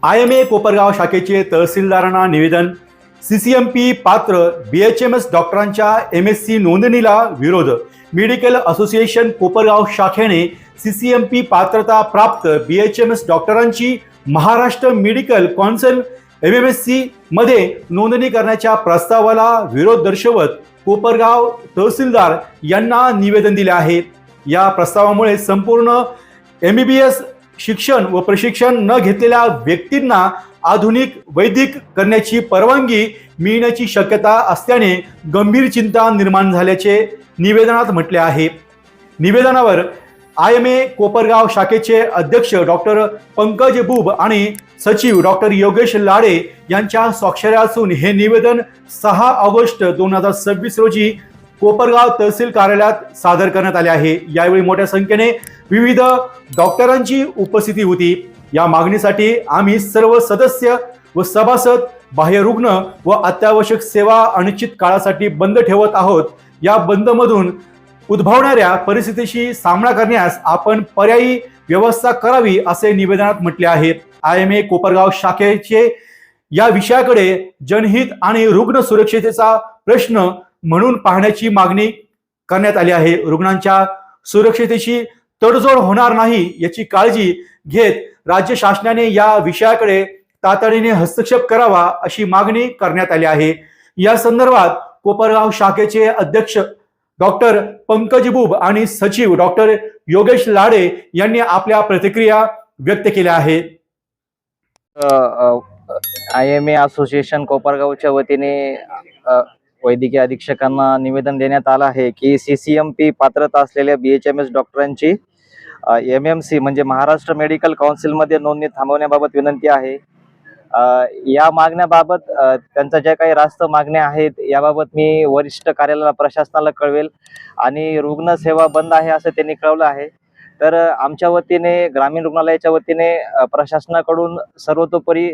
IMA Kopargaon शाखेचे तहसीलदारांना निवेदन. CCMP पात्र BHMS डॉक्टरांच्या MSc नोंदणीला विरोध. मेडिकल असोसिएशन कोपरगाव शाखेने CCMP पात्रता प्राप्त BHMS डॉक्टरांची महाराष्ट्र मेडिकल कौन्सिल MMSC मध्ये नोंदणी करण्याच्या प्रस्तावाला विरोध दर्शवत कोपरगाव तहसीलदार यांना निवेदन दिले आहे. या प्रस्तावामुळे संपूर्ण MBBS शिक्षण व प्रशिक्षण न घेतलेल्या व्यक्तींना आधुनिक वैदिक करण्याची परवानगी मिळण्याची शक्यता असल्याने गंभीर चिंता निर्माण झाल्याचे निवेदनात म्हटले आहे. निवेदनावर IMA कोपरगाव शाखेचे अध्यक्ष डॉक्टर पंकज बुब आणि सचिव डॉक्टर योगेश लाडे यांच्या स्वाक्षऱ्या असून हे निवेदन 6 ऑगस्ट 2026 रोजी कोपरगाव तहसील कार्यालयात सादर करण्यात आले आहे. यावेळी मोठ्या संख्येने विविध डॉक्टरांची उपस्थिती होती. या मागणीसाठी आम्ही सर्व सदस्य व सभासद बाह्य रुग्ण व अत्यावश्यक सेवा अनिश्चित काळासाठी बंद ठेवत आहोत. या बंदमधून उद्भवणाऱ्या परिस्थितीशी सामना करण्यास आपण पर्यायी व्यवस्था करावी असे निवेदनात म्हटले आहे. IMA कोपरगाव शाखेचे या विषयाकडे जनहित आणि रुग्ण सुरक्षिततेचा प्रश्न म्हणून पाहण्याची मागणी करण्यात आली आहे. रुग्णांच्या सुरक्षिततेची तडजोड होणार नाही याची काळजी घेत राज्य शासनाने या विषयाकडे तातडीने हस्तक्षेप करावा अशी मागणी करण्यात आली आहे. या संदर्भात कोपरगाव शाखेचे अध्यक्ष डॉक्टर पंकज बुब आणि सचिव डॉक्टर योगेश लाडे यांनी आपल्या प्रतिक्रिया व्यक्त केल्या आहेत. IMA असोसिएशन कोपरगावच्या वतीने वैद्यकीय अधीक्षकांना निवेदन देण्यात आलं आहे की CCMP पात्रता असलेल्या BHMS डॉक्टरांची MMC म्हणजे महाराष्ट्र मेडिकल काउन्सिलमध्ये नोंदणी थांबवण्याबाबत विनंती आहे. या मागण्याबाबत त्यांच्या ज्या काही रास्त मागण्या आहेत याबाबत मी वरिष्ठ कार्यालयाला प्रशासनाला कळवेल आणि रुग्ण सेवा बंद आहे असं त्यांनी कळवलं आहे. तर आमच्या वतीने ग्रामीण रुग्णालयाच्या वतीने प्रशासनाकडून सर्वतोपरी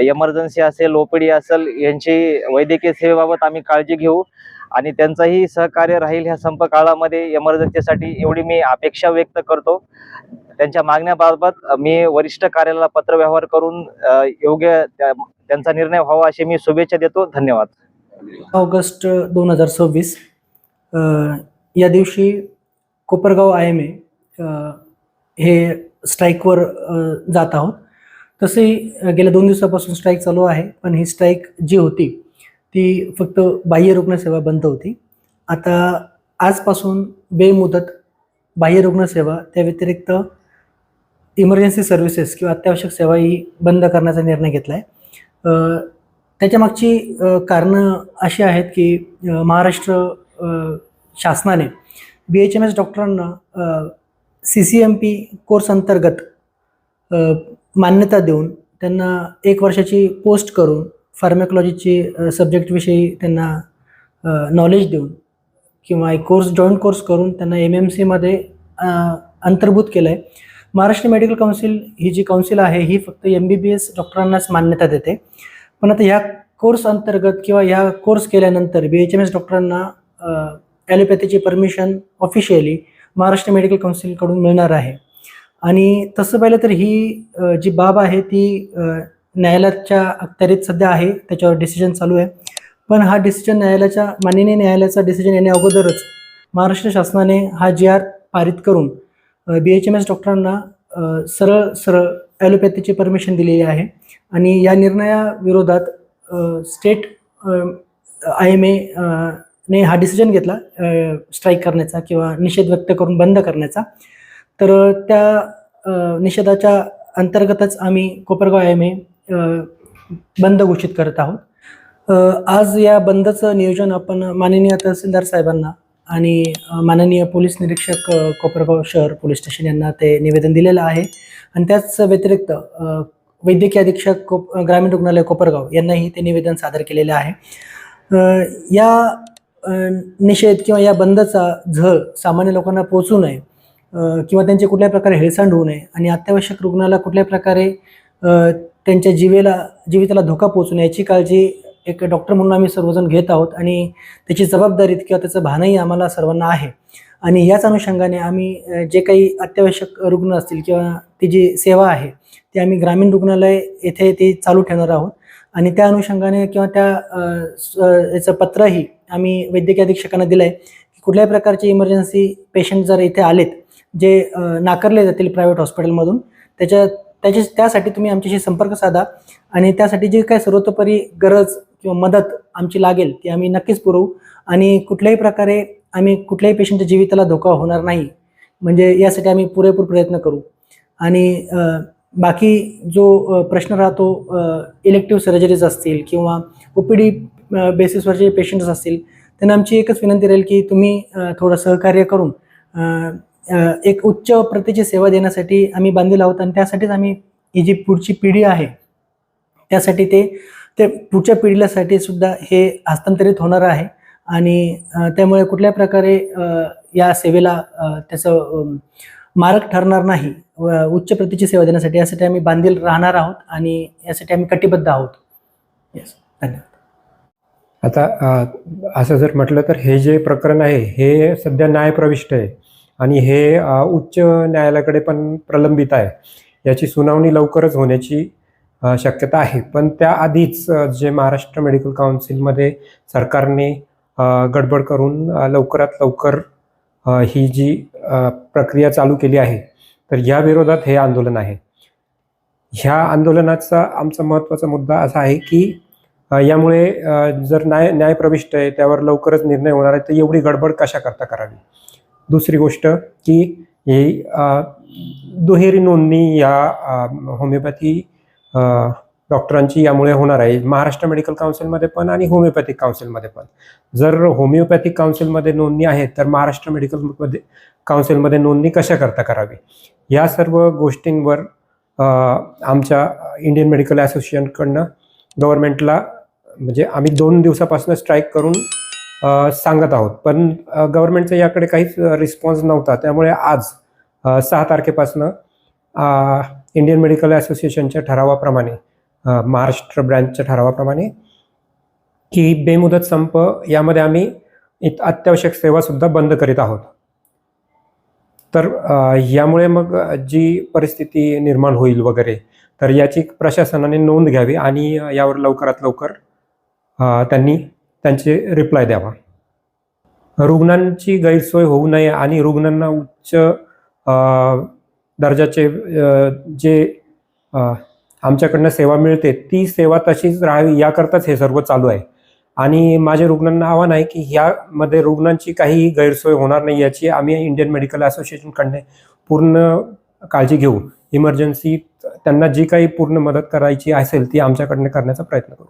इमर्जन्सी असेल OPD असेल यांची वैद्यकीय सेवेबाबत आम्ही काळजी घेऊ आणि त्यांचाही सहकार्य राहील. ह्या संप काळामध्ये इमर्जन्सीसाठी एवढी मी अपेक्षा व्यक्त करतो. त्यांच्या मागण्याबाबत मी वरिष्ठ कार्यालयाला पत्रव्यवहार करून योग्य त्यांचा निर्णय व्हावा अशी मी शुभेच्छा देतो. धन्यवाद. ऑगस्ट 2026 या दिवशी कोपरगाव IMA हे स्ट्राईकवर जात आहोत. तसे गेल्या 2 दिवसापासून स्ट्राईक चालू आहे, पण ही स्ट्राईक जी होती ती फक्त बाह्य रुग्णसेवा बंद होती. आता आजपासून बेमुदत बाह्य रुग्णसेवा त्या व्यतिरिक्त इमर्जन्सी सर्व्हिसेस किंवा अत्यावश्यक सेवाही बंद करण्याचा निर्णय घेतला आहे. त्याच्यामागची कारणं अशी आहेत की महाराष्ट्र शासनाने BHMS डॉक्टरांना CCMP कोर्स अंतर्गत मान्यता देऊन त्यांना 1 वर्षाची पोस्ट करून फार्मॅकॉलॉजीची सब्जेक्टविषयी त्यांना नॉलेज देऊन किंवा एक जॉईंट कोर्स करून त्यांना MMC मध्ये अंतर्भूत केलं आहे. महाराष्ट्र मेडिकल काउन्सिल ही जी काउन्सिल आहे ही फक्त MBBS डॉक्टरांनाच मान्यता देते. पण आता ह्या कोर्स अंतर्गत किंवा ह्या कोर्स केल्यानंतर BHMS डॉक्टरांना ॲलोपॅथीची परमिशन ऑफिशियली महाराष्ट्र मेडिकल काउन्सिलकडून मिळणार आहे. आणि तसं पाहिलं तर ही जी बाब आहे ती न्यायालयाच्या अखत्यारीत सध्या आहे, त्याच्यावर डिसिजन चालू आहे. पण हा डिसिजन माननीय न्यायालयाचा डिसिजन येण्या अगोदरच महाराष्ट्र शासनाने हा GR पारित करून BHMS डॉक्टरांना सरळ ॲलोपॅथीची परमिशन दिलेली आहे. आणि या निर्णयाविरोधात स्टेट IMA ने हा डिसिजन घेतला स्ट्राईक करण्याचा किंवा निषेध व्यक्त करून बंद करण्याचा. तर त्या निषेधाच्या अंतर्गतच आम्ही कोपरगाव IMA बंद घोषित करत आहोत. आज या बंदचं नियोजन आपण माननीय तहसीलदार साहेबांना आणि माननीय पोलीस निरीक्षक कोपरगाव शहर पोलीस स्टेशन यांना ते निवेदन दिलेलं आहे. आणि त्याच व्यतिरिक्त वैद्यकीय अधीक्षक ग्रामीण रुग्णालय कोपरगाव यांनाही ते निवेदन सादर केलेलं आहे. या निषेध किंवा या बंदचा झळ सामान्य लोकांना पोहोचू नये किंवा त्यांचे कुठल्या प्रकारे हेळसांड होऊ नये आणि अत्यावश्यक रुग्णाला कुठल्या प्रकारे त्यांच्या जीविताला धोका पोहोचू नये याची काळजी एक डॉक्टर म्हणून आम्ही सर्वजण घेत आहोत. आणि त्याची जबाबदारी किंवा त्याचं भानही आम्हाला सर्वांना आहे. आणि याच अनुषंगाने आम्ही जे काही अत्यावश्यक रुग्ण असतील किंवा ती जी सेवा आहे ती आम्ही ग्रामीण रुग्णालय येथे ती चालू ठेवणार आहोत. आणि त्या अनुषंगाने किंवा त्या याचं पत्रही आम्ही वैद्यकीय अधीक्षकांना दिलं आहे की कुठल्याही प्रकारचे इमर्जन्सी पेशंट जर इथे आलेत जे नाकारले जातील प्रायव्हेट हॉस्पिटलमधून, त्यासाठी तुम्ही आमच्याशी संपर्क साधा आणि त्यासाठी जी काय सर्वतोपरी गरज किंवा मदत आमची लागेल ती आम्ही नक्कीच पुरवू. आणि कुठल्याही प्रकारे आम्ही कुठल्याही पेशंटच्या जीविताला धोका होणार नाही म्हणजे यासाठी आम्ही पुरेपूर प्रयत्न करू. आणि बाकी जो प्रश्न राहतो इलेक्टिव्ह सर्जरीज असतील किंवा OPD बेसिसवरचे पेशंट्स असतील त्यांना आमची एकच विनंती राहील की तुम्ही थोडं सहकार्य करून एक उच्च प्रतीची सेवा देण्यासाठी आम्ही बांधील आहोत. आणि त्यासाठीच आम्ही ही जी पुढची पिढी आहे त्यासाठी ते पुढच्या पिढीसाठी सुद्धा हे हस्तांतरित होणार आहे. आणि त्यामुळे कुठल्या प्रकारे या सेवेला त्याचं मारक ठरणार नाही, उच्च प्रतीची सेवा देण्यासाठी यासाठी आम्ही बांधील राहणार आहोत आणि यासाठी आम्ही कटिबद्ध आहोत. येस, धन्यवाद. आता असं जर म्हटलं तर हे जे प्रकरण आहे हे सध्या न्यायप्रविष्ट आहे आणि हे उच्च न्यायालयाकडे पण प्रलंबित आहे. याची सुनावणी लवकरच होण्याची शक्यता आहे. पण त्याआधीच जे महाराष्ट्र मेडिकल काउन्सिलमध्ये सरकारने गडबड करून लवकरात लवकर ही जी प्रक्रिया चालू केली आहे तर या विरोधात हे आंदोलन आहे. ह्या आंदोलनाचा आमचा महत्त्वाचा मुद्दा असा आहे की यामुळे जर न्यायप्रविष्ट आहे त्यावर लवकरच निर्णय होणार आहे तर एवढी गडबड कशा करता करावी. दुसरी गोष्ट की ही दुहेरी नोंदणी या होमिओपॅथी डॉक्टरांची यामुळे होणार आहे महाराष्ट्र मेडिकल काउन्सिलमध्ये पण आणि होमिओपॅथिक काउन्सिलमध्ये पण. जर होमिओपॅथिक काउन्सिलमध्ये नोंदणी आहे तर महाराष्ट्र मेडिकल काउन्सिलमध्ये नोंदणी कशा करता करावी या सर्व गोष्टींवर आमच्या इंडियन मेडिकल असोसिएशनकडनं गव्हर्नमेंटला म्हणजे आम्ही 2 दिवसापासून स्ट्राईक करून सांगत आहोत. पण गव्हर्नमेंटचा याकडे काहीच रिस्पॉन्स नव्हता. त्यामुळे आज 6 तारखेपासून इंडियन मेडिकल असोसिएशनच्या ठरावाप्रमाणे महाराष्ट्र ब्रँचच्या ठरावाप्रमाणे की बेमुदत संप यामध्ये आम्ही अत्यावश्यक सेवासुद्धा बंद करीत आहोत. तर यामुळे मग जी परिस्थिती निर्माण होईल वगैरे तर याची प्रशासनाने नोंद घ्यावी आणि यावर लवकरात लवकर त्यांनी त्यांचे रिप्लाय द्यावा. रुग्णांची गैरसोय होऊ नये आणि रुग्णांना उच्च दर्जाचे जे आमच्याकडनं सेवा मिळते ती सेवा तशीच राहावी याकरताच हे सर्व चालू आहे. आणि माझे रुग्णांना आव्हान आहे की ह्यामध्ये रुग्णांची काही गैरसोय होणार नाही याची आम्ही इंडियन मेडिकल असोसिएशनकडने पूर्ण काळजी घेऊ. इमर्जन्सी त्यांना जी काही पूर्ण मदत करायची असेल ती आमच्याकडनं करण्याचा प्रयत्न करू.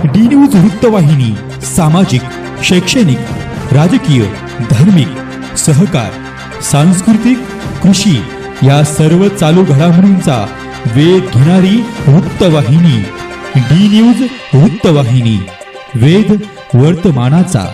डी न्यूज वृत्तवाहिनी सामाजिक, शैक्षणिक, राजकीय, धार्मिक, सहकार, सांस्कृतिक, कृषी या सर्व चालू घडामोडींचा वेध घेणारी वृत्तवाहिनी. डी न्यूज वृत्तवाहिनी, वेध वर्तमानाचा.